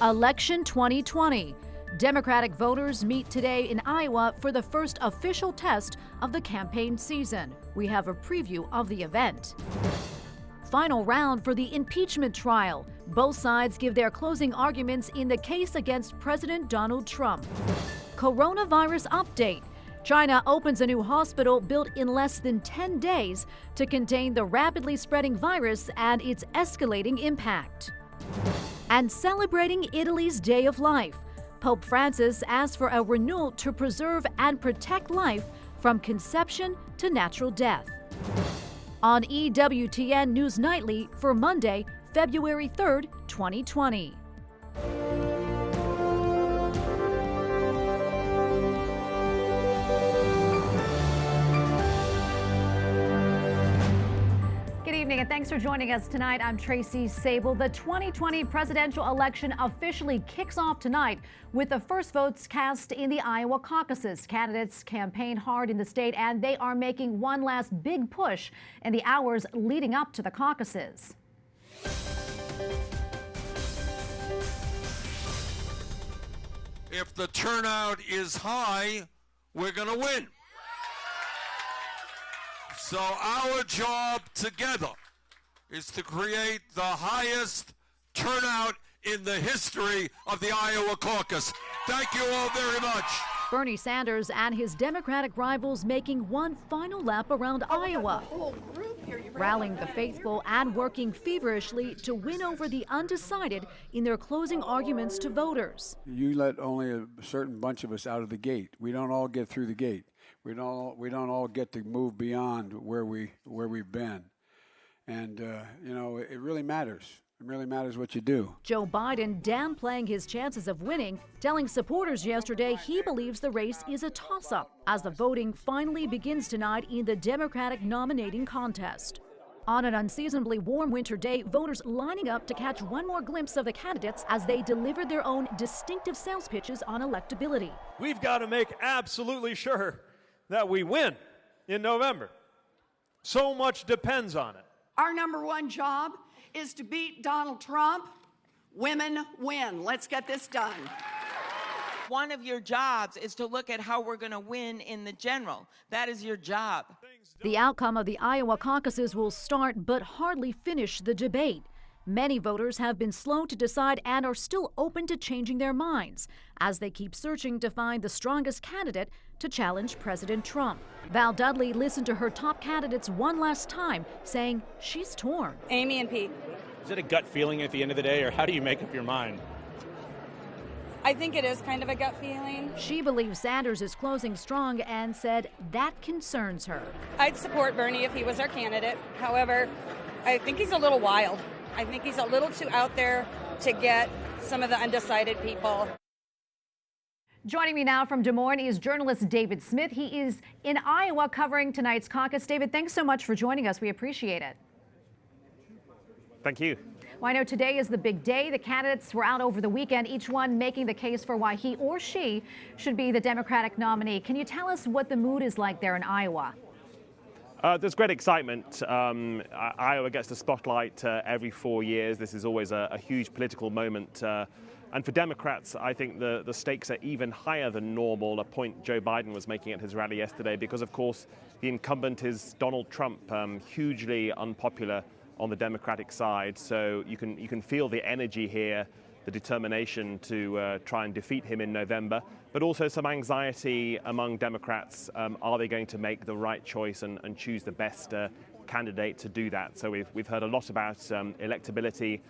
Election 2020. Democratic voters meet today in Iowa for the first official test of the campaign season. We have a preview of the event. Final round for the impeachment trial. Both sides give their closing arguments in the case against President Donald Trump. Coronavirus update. China opens a new hospital built in less than 10 days to contain the rapidly spreading virus and its escalating impact. And celebrating Italy's Day of Life. Pope Francis asks for a renewal to preserve and protect life from conception to natural death. On EWTN News Nightly for Monday, February 3rd, 2020. Good evening and thanks for joining us tonight. I'm Tracy Sable. The 2020 presidential election officially kicks off tonight with the first votes cast in the Iowa caucuses. Candidates campaign hard in the state and they are making one last big push in the hours leading up to the caucuses. If the turnout is high, we're going to win. So our job together is to create the highest turnout in the history of the Iowa caucus. Thank you all very much. Bernie Sanders and his Democratic rivals making one final lap around Iowa, rallying the faithful and working feverishly to win over the undecided in their closing arguments to voters. You let only a certain bunch of us out of the gate. We don't all get through the gate. We don't all get to move beyond where we've been, and it really matters. It really matters what you do. Joe Biden downplaying his chances of winning, telling supporters yesterday he believes the race is a toss-up as the voting finally begins tonight in the Democratic nominating contest. On an unseasonably warm winter day, voters lining up to catch one more glimpse of the candidates as they deliver their own distinctive sales pitches on electability. We've got to make absolutely sure that we win in November. So much depends on it. Our number one job is to beat Donald Trump. Women win. Let's get this done. One of your jobs is to look at how we're going to win in the general. That is your job. The outcome of the Iowa caucuses will start but hardly finish the debate. Many voters have been slow to decide and are still open to changing their minds as they keep searching to find the strongest candidate to challenge President Trump. Val Dudley listened to her top candidates one last time, saying she's torn. Amy and Pete. Is it a gut feeling at the end of the day, or how do you make up your mind? I think it is kind of a gut feeling. She believes Sanders is closing strong and said that concerns her. I'd support Bernie if he was our candidate. However, I think he's a little wild. I think he's a little too out there to get some of the undecided people. Joining me now from Des Moines is journalist David Smith. He is in Iowa covering tonight's caucus. David, thanks so much for joining us. We appreciate it. Thank you. Well, I know today is the big day. The candidates were out over the weekend, each one making the case for why he or she should be the Democratic nominee. Can you tell us what the mood is like there in Iowa? There's great excitement. Iowa gets the spotlight every 4 years. This is always a huge political moment. And for Democrats, I think the stakes are even higher than normal, a point Joe Biden was making at his rally yesterday, because, of course, the incumbent is Donald Trump, hugely unpopular on the Democratic side. So you can feel the energy here, the determination to try and defeat him in November, but also some anxiety among Democrats. Are they going to make the right choice and choose the best candidate to do that? So we've heard a lot about electability.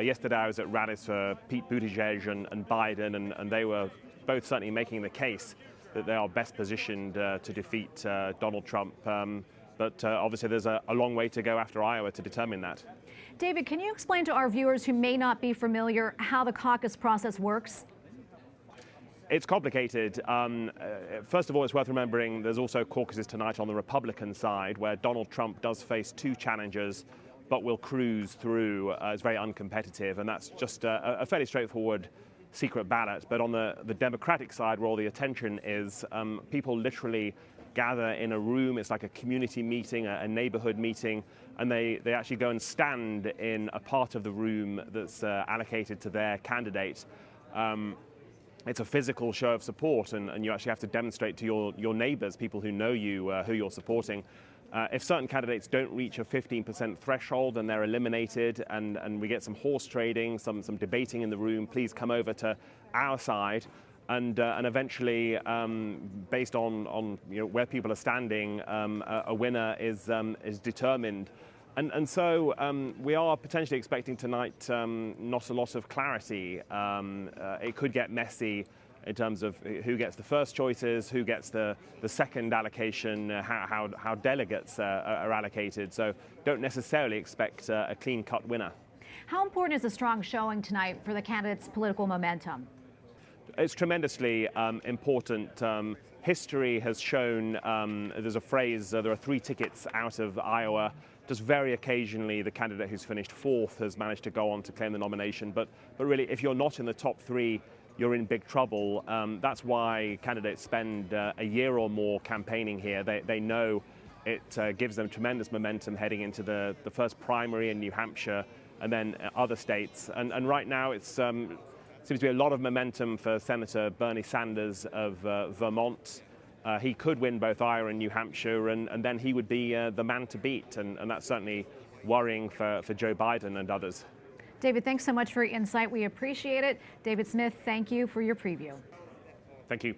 Yesterday I was at rallies for Pete Buttigieg and Biden, and they were both certainly making the case that they are best positioned to defeat Donald Trump. But obviously there's a long way to go after Iowa to determine that. David, can you explain to our viewers who may not be familiar how the caucus process works? It's complicated. First of all, it's worth remembering there's also caucuses tonight on the Republican side, where Donald Trump does face two challengers, but will cruise through. It's very uncompetitive, and that's just a fairly straightforward secret ballot. But on the Democratic side, where all the attention is, people literally gather in a room. It's like a community meeting, a neighborhood meeting, and they actually go and stand in a part of the room that's allocated to their candidate. It's a physical show of support, and you actually have to demonstrate to your neighbors, people who know you, who you're supporting. If certain candidates don't reach a 15% threshold, then they're eliminated, and we get some horse trading, some debating in the room. Please come over to our side, and eventually, based on where people are standing, a winner is determined. And so we are potentially expecting tonight not a lot of clarity. It could get messy in terms of who gets the first choices, who gets the second allocation, how delegates are allocated. So don't necessarily expect a clean-cut winner. How important is a strong showing tonight for the candidates' political momentum? It's tremendously important. History has shown, there's a phrase, there are 3 tickets out of Iowa. Just very occasionally, the candidate who's finished 4th has managed to go on to claim the nomination. But really, if you're not in the top 3, you're in big trouble. That's why candidates spend a year or more campaigning here. They know it gives them tremendous momentum heading into the first primary in New Hampshire and then other states. And right now, it seems to be a lot of momentum for Senator Bernie Sanders of Vermont. He could win both Iowa and New Hampshire, and then he would be the man to beat. And that's certainly worrying for Joe Biden and others. David, thanks so much for your insight. We appreciate it. David Smith, thank you for your preview. Thank you.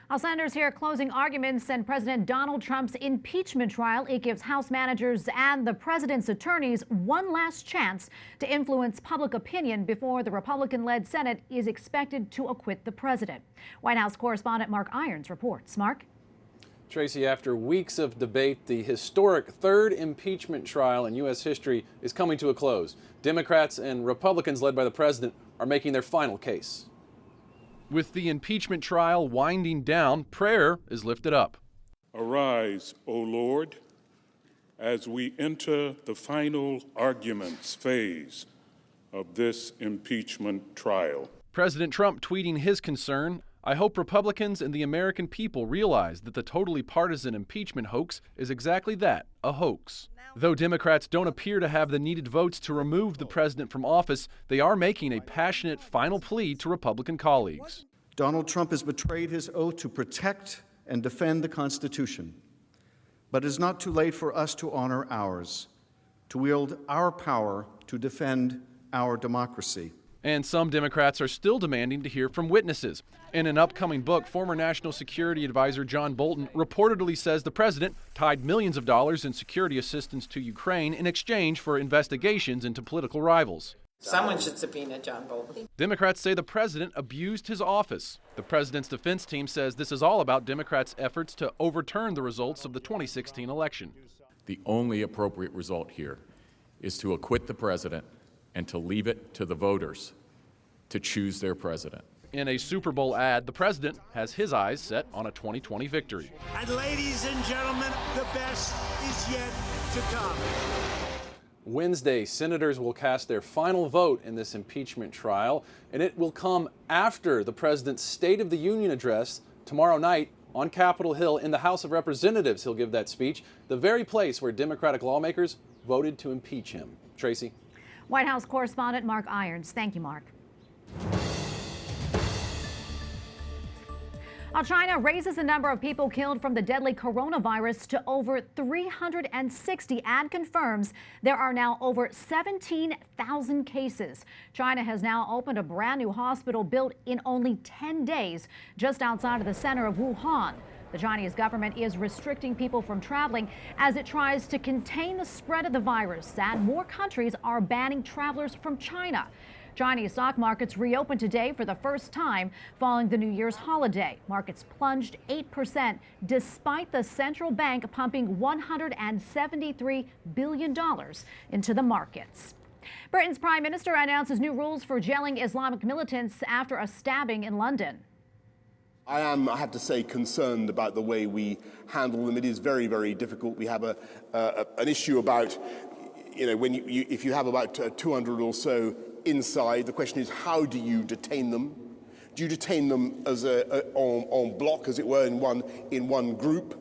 While senators hear closing arguments in President Donald Trump's impeachment trial, it gives House managers and the president's attorneys one last chance to influence public opinion before the Republican-led Senate is expected to acquit the president. White House correspondent Mark Irons reports. Mark? Tracy, after weeks of debate, the historic third impeachment trial in U.S. history is coming to a close. Democrats and Republicans, led by the president, are making their final case. With the impeachment trial winding down, prayer is lifted up. Arise, O Lord, as we enter the final arguments phase of this impeachment trial. President Trump tweeting his concern, "I hope Republicans and the American people realize that the totally partisan impeachment hoax is exactly that, a hoax." Though Democrats don't appear to have the needed votes to remove the president from office, they are making a passionate final plea to Republican colleagues. Donald Trump has betrayed his oath to protect and defend the Constitution. But it is not too late for us to honor ours, to wield our power to defend our democracy. And some Democrats are still demanding to hear from witnesses. In an upcoming book, former National Security Advisor John Bolton reportedly says the president tied millions of dollars in security assistance to Ukraine in exchange for investigations into political rivals. Someone should subpoena John Bolton. Democrats say the president abused his office. The president's defense team says this is all about Democrats' efforts to overturn the results of the 2016 election. The only appropriate result here is to acquit the president and to leave it to the voters to choose their president. In a Super Bowl ad, the president has his eyes set on a 2020 victory. And ladies and gentlemen, the best is yet to come. Wednesday, senators will cast their final vote in this impeachment trial, and it will come after the president's State of the Union address tomorrow night on Capitol Hill in the House of Representatives. He'll give that speech, the very place where Democratic lawmakers voted to impeach him. Tracy? White House correspondent Mark Irons. Thank you, Mark. While China raises the number of people killed from the deadly coronavirus to over 360 and confirms there are now over 17,000 cases. China has now opened a brand new hospital built in only 10 days just outside of the center of Wuhan. The Chinese government is restricting people from traveling as it tries to contain the spread of the virus, and more countries are banning travelers from China. Chinese stock markets reopened today for the first time following the New Year's holiday. Markets plunged 8% despite the central bank pumping $173 billion into the markets. Britain's Prime Minister announces new rules for jailing Islamic militants after a stabbing in London. I have to say, concerned about the way we handle them. It is very, very difficult. We have an issue about, if you have about 200 or so inside, the question is, how do you detain them? Do you detain them as en bloc, as it were, in one group?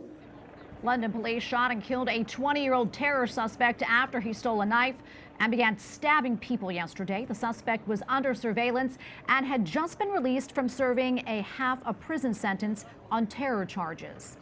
London police shot and killed a 20-year-old terror suspect after he stole a knife and began stabbing people yesterday. The suspect was under surveillance and had just been released from serving half a prison sentence on terror charges.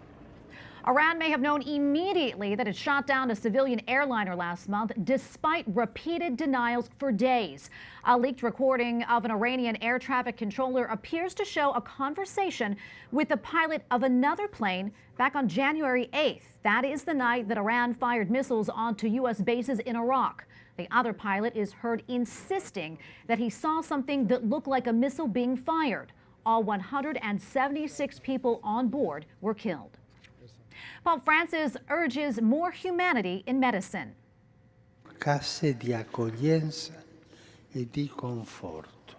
Iran may have known immediately that it shot down a civilian airliner last month, despite repeated denials for days. A leaked recording of an Iranian air traffic controller appears to show a conversation with the pilot of another plane back on January 8th. That is the night that Iran fired missiles onto U.S. bases in Iraq. The other pilot is heard insisting that he saw something that looked like a missile being fired. All 176 people on board were killed. Pope Francis urges more humanity in medicine. Case di accoglienza e di conforto.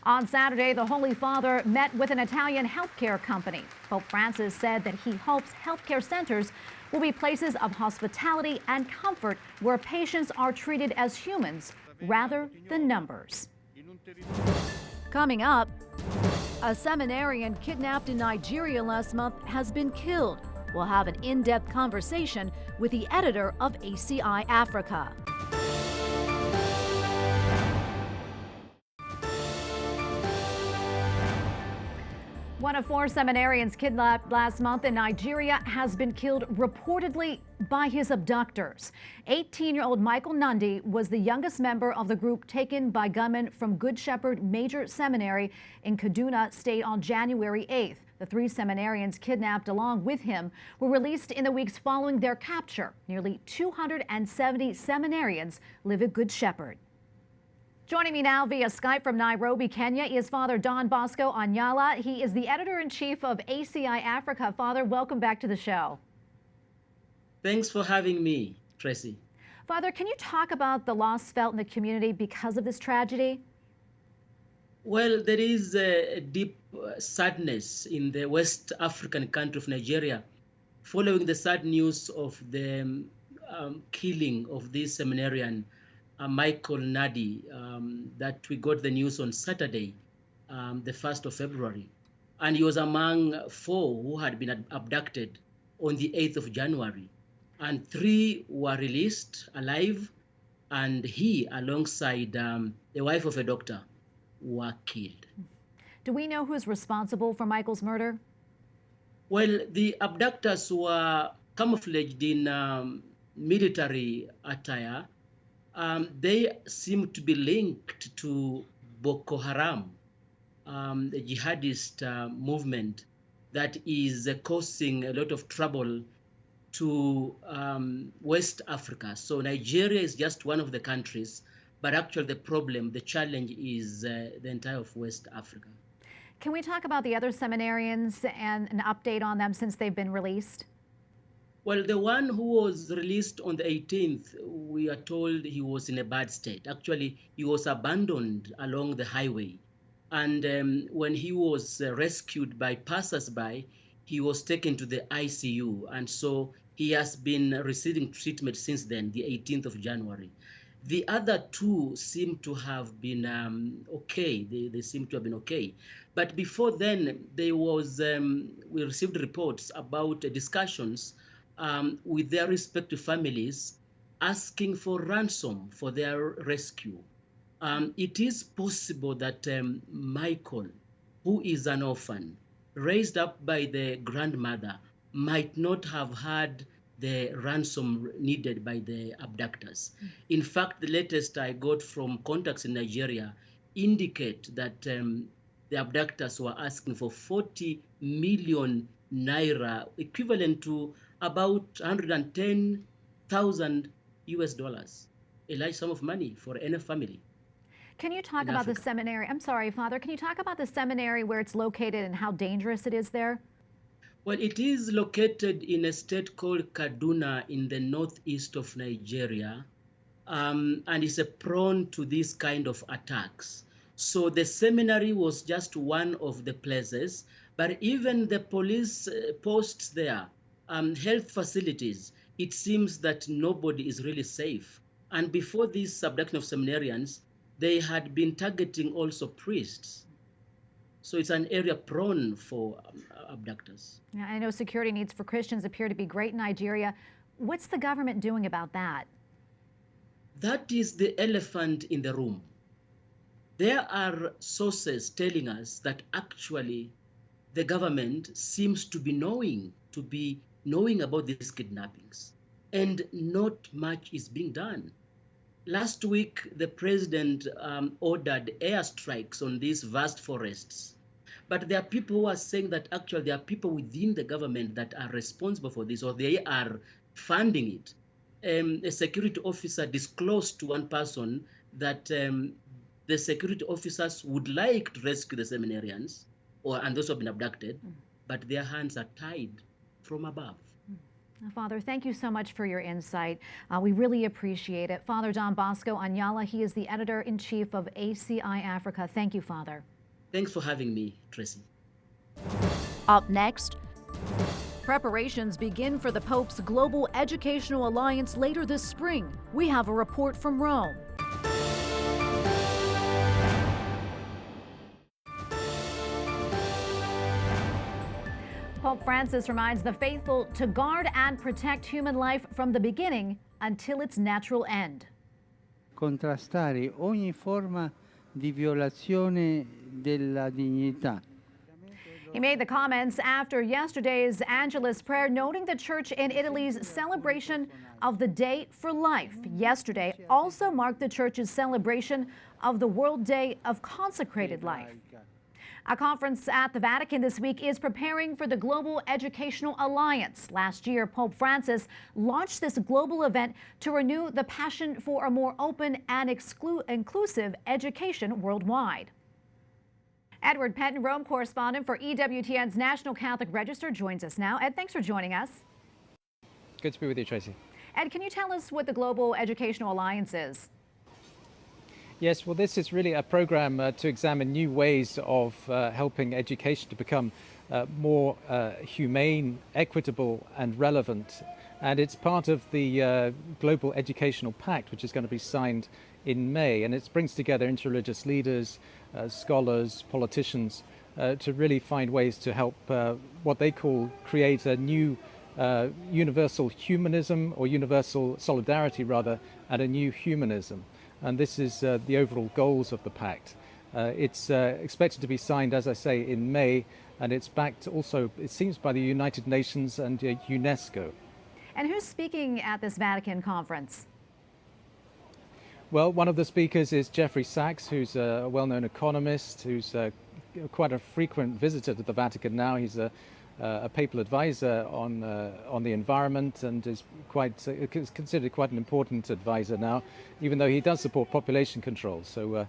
On Saturday, the Holy Father met with an Italian healthcare company. Pope Francis said that he hopes healthcare centers will be places of hospitality and comfort where patients are treated as humans rather than numbers. Coming up, a seminarian kidnapped in Nigeria last month has been killed. We'll have an in-depth conversation with the editor of ACI Africa. One of 4 seminarians kidnapped last month in Nigeria has been killed reportedly by his abductors. 18-year-old Michael Nandi was the youngest member of the group taken by gunmen from Good Shepherd Major Seminary in Kaduna State on January 8th. The 3 seminarians kidnapped along with him were released in the weeks following their capture. Nearly 270 seminarians live at Good Shepherd. Joining me now via Skype from Nairobi, Kenya, is Father Don Bosco Onyalla. He is the editor-in-chief of ACI Africa. Father, welcome back to the show. Thanks for having me, Tracy. Father, can you talk about the loss felt in the community because of this tragedy? Well, there is a deep sadness in the West African country of Nigeria following the sad news of the killing of this seminarian, Michael Nadi, that we got the news on Saturday, the 1st of February. And he was among 4 who had been abducted on the 8th of January. And 3 were released alive, and he, alongside the wife of a doctor, were killed. Do we know who's responsible for Michael's murder? Well, the abductors were camouflaged in military attire. They seem to be linked to Boko Haram, the jihadist movement that is causing a lot of trouble to West Africa. So Nigeria is just one of the countries, but actually the challenge is the entire of West Africa. Can we talk about the other seminarians and an update on them since they've been released? Well, the one who was released on the 18th, we are told he was in a bad state. Actually, he was abandoned along the highway. And when he was rescued by passers-by, he was taken to the ICU. And so he has been receiving treatment since then, the 18th of January. The other 2 seem to have been okay. They seem to have been okay. But before then, there was, we received reports about discussions with their respective families asking for ransom for their rescue. It is possible that Michael, who is an orphan, raised up by the grandmother, might not have had the ransom needed by the abductors. In fact, the latest I got from contacts in Nigeria indicate that the abductors were asking for 40 million naira, equivalent to about 110,000 US dollars, a large sum of money for any family. Can you talk about the seminary? I'm sorry, Father. Can you talk about the seminary, where it's located and how dangerous it is there? Well, it is located in a state called Kaduna in the northeast of Nigeria, and is prone to this kind of attacks. So the seminary was just one of the places, but even the police posts there, health facilities, it seems that nobody is really safe. And before this abduction of seminarians, they had been targeting also priests. So it's an area prone for abductors. Yeah, I know security needs for Christians appear to be great in Nigeria. What's the government doing about that? That is the elephant in the room. There are sources telling us that actually the government seems to be knowing about these kidnappings, and not much is being done. Last week, the president ordered airstrikes on these vast forests. But there are people who are saying that actually there are people within the government that are responsible for this, or they are funding it. A security officer disclosed to one person that the security officers would like to rescue the seminarians and those who have been abducted, but their hands are tied from above. Father, thank you so much for your insight. We really appreciate it. Father Don Bosco Onyalla, he is the editor-in-chief of ACI Africa. Thank you, Father. Thanks for having me, Tracy. Up next, preparations begin for the Pope's Global Educational Alliance later this spring. We have a report from Rome. Pope Francis reminds the faithful to guard and protect human life from the beginning until its natural end. Contrastare ogni forma di violazione della dignità. He made the comments after yesterday's Angelus prayer, noting the church in Italy's celebration of the Day for Life. Yesterday also marked the church's celebration of the World Day of Consecrated Life. A conference at the Vatican this week is preparing for the Global Educational Alliance. Last year, Pope Francis launched this global event to renew the passion for a more open and inclusive education worldwide. Edward Penton, Rome correspondent for EWTN's National Catholic Register, joins us now. Ed, thanks for joining us. Good to be with you, Tracy. Ed, can you tell us what the Global Educational Alliance is? Yes, well, this is really a program to examine new ways of helping education to become more humane, equitable and relevant. And it's part of the Global Educational Pact, which is going to be signed in May. And it brings together interreligious leaders, scholars, politicians, to really find ways to help what they call create a new universal humanism, or universal solidarity rather, and a new humanism. And this is the overall goals of the pact. It's expected to be signed, as I say, in May, and it's backed also, it seems, by the United Nations and UNESCO. And who's speaking at this Vatican conference? Well, one of the speakers is Jeffrey Sachs, who's a well-known economist, who's quite a frequent visitor to the Vatican now. He's a papal advisor on the environment, and is considered quite an important advisor now, even though he does support population control. So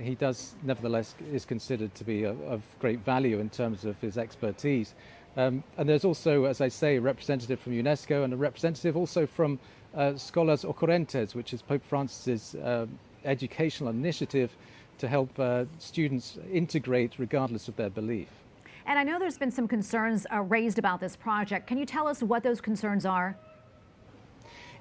he does, nevertheless, is considered to be of great value in terms of his expertise. And there's also, as I say, a representative from UNESCO and a representative also from Scholars Occurrentes, which is Pope Francis's educational initiative to help students integrate regardless of their belief. And I know there's been some concerns raised about this project. Can you tell us what those concerns are?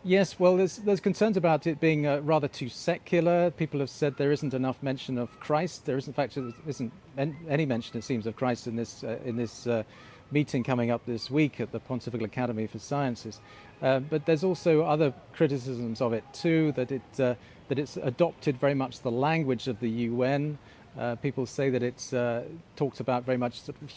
Yes, well, there's concerns about it being rather too secular. People have said there isn't enough mention of Christ. There isn't, in fact, isn't any mention, it seems, of Christ in this meeting coming up this week at the Pontifical Academy for Sciences. But there's also other criticisms of it too, that it's adopted very much the language of the UN. People say that it's talks about very much sort of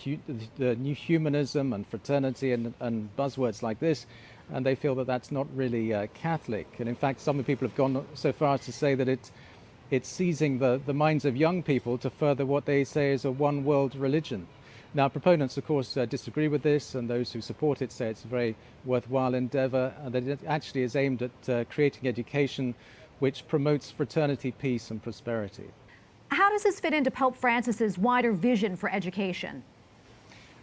the new humanism and fraternity and buzzwords like this, and they feel that that's not really Catholic. And in fact, some people have gone so far as to say that it's seizing the minds of young people to further what they say is a one world religion. Now, proponents, of course, disagree with this, and those who support it say it's a very worthwhile endeavor, and that it actually is aimed at creating education which promotes fraternity, peace and prosperity. How does this fit into Pope Francis's wider vision for education?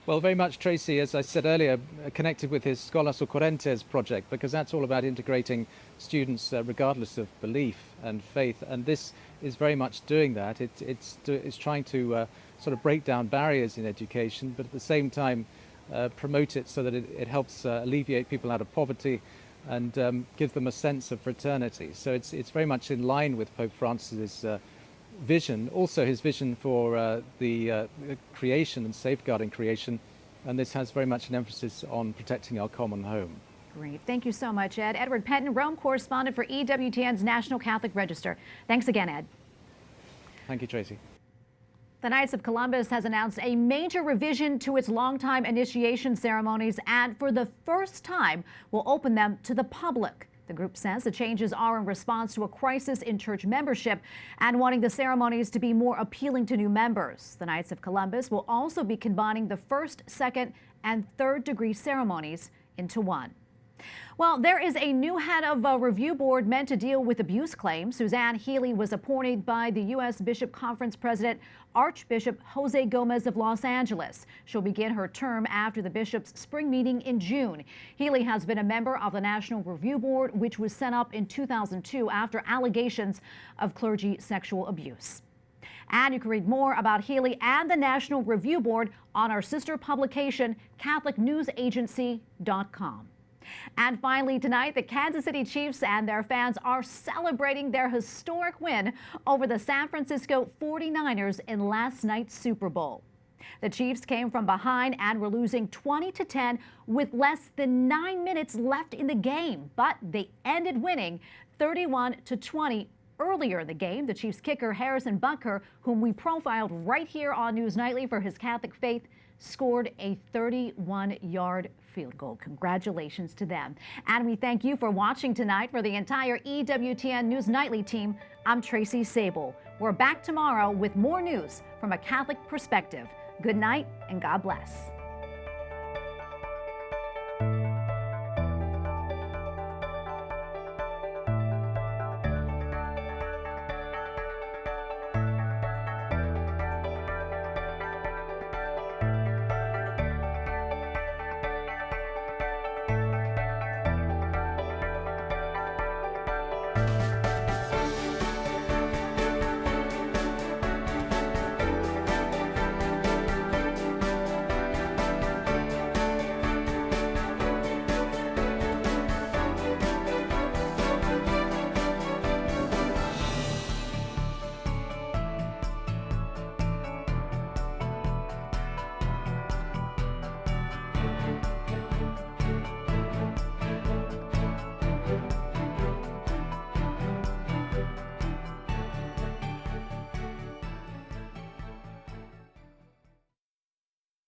Well, very much, Tracy, as I said earlier, connected with his Scholars Occurrentes project, because that's all about integrating students regardless of belief and faith. And this is very much doing that. It's trying to sort of break down barriers in education, but at the same time promote it so that it helps alleviate people out of poverty and give them a sense of fraternity. So it's very much in line with Pope Francis's vision, also his vision for the creation and safeguarding creation, and this has very much an emphasis on protecting our common home. Great. Thank you so much, Ed. Edward Penton, Rome correspondent for EWTN's National Catholic Register. Thanks again, Ed. Thank you, Tracy. The Knights of Columbus has announced a major revision to its Longtime initiation ceremonies and for the first time will open them to the public. The group says the changes are in response to a crisis in church membership and wanting the ceremonies to be more appealing to new members. The Knights of Columbus will also be combining the first, second, and third degree ceremonies into one. Well, there is a new head of a review board meant to deal with abuse claims. Suzanne Healy was appointed by the U.S. Bishop Conference President Archbishop Jose Gomez of Los Angeles. She'll begin her term after the bishop's spring meeting in June. Healy has been a member of the National Review Board, which was set up in 2002 after allegations of clergy sexual abuse. And you can read more about Healy and the National Review Board on our sister publication, CatholicNewsAgency.com. And finally tonight, the Kansas City Chiefs and their fans are celebrating their historic win over the San Francisco 49ers in last night's Super Bowl. The Chiefs came from behind and were losing 20-10 with less than 9 minutes left in the game, but they ended winning 31-20 earlier in the game. The Chiefs kicker Harrison Butker, whom we profiled right here on News Nightly for his Catholic faith, scored a 31-yard field goal. Congratulations to them. And we thank you for watching tonight. For the entire EWTN News Nightly team, I'm Tracy Sable. We're back tomorrow with more news from a Catholic perspective. Good night and God bless.